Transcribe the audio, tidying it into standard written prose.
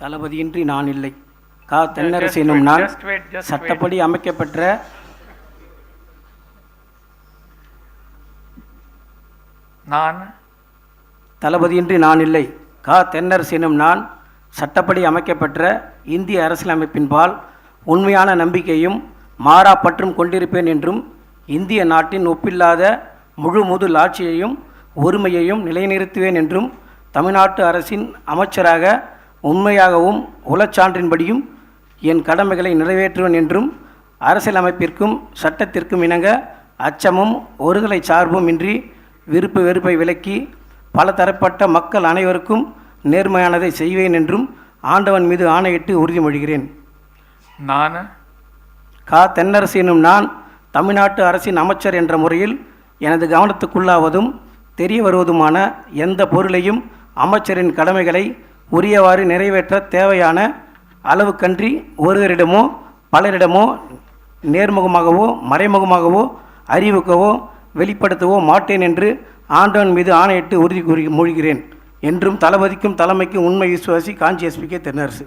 தளபதியின்றி நான் இல்லை. கா. தென்னரசு எனும் நான் சட்டப்படி அமைக்கப்பெற்ற தளபதியின்றி நான் இல்லை. கா. தென்னரசு எனும் நான் சட்டப்படி அமைக்கப்பெற்ற இந்திய அரசியலமைப்பின்பால் உண்மையான நம்பிக்கையும் மாறா பற்றும் கொண்டிருப்பேன் என்றும் இந்திய நாட்டின் ஒப்பில்லாத முழு முதல் ஆட்சியையும் ஒருமையையும் நிலைநிறுத்துவேன் என்றும் தமிழ்நாட்டு அரசின் அமைச்சராக உண்மையாகவும் உளச்சான்றின்படியும் என் கடமைகளை நிறைவேற்றுவேன் என்றும் அரசியலமைப்பிற்கும் சட்டத்திற்கும் இணங்க அச்சமும் ஒருதலை சார்பும் இன்றி விருப்பு வெறுப்பை விலக்கி பல தரப்பட்ட மக்கள் அனைவருக்கும் நேர்மையானதை செய்வேன் என்றும் ஆண்டவன் மீது ஆணையிட்டு உறுதிமொழிகிறேன். நான் கா. தென்னரசு எனும் நான் தமிழ்நாட்டு அரசின் அமைச்சர் என்ற முறையில் எனது கவனத்துக்குள்ளாவதும் தெரிய வருவதுமான எந்த பொருளையும் அமைச்சரின் கடமைகளை உரியவாறு நிறைவேற்ற தேவையான அளவுக்கன்றி ஒருவரிடமோ பலரிடமோ நேர்முகமாகவோ மறைமுகமாகவோ அறிவிக்கவோ வெளிப்படுத்தவோ மாட்டேன் என்று ஆண்டவன் மீது ஆணையிட்டு உறுதி மொழிகிறேன் என்றும் தளபதிக்கும் தலைமைக்கும் உண்மை விசுவாசி காஞ்சி எஸ்பி கே. தென்னரசு.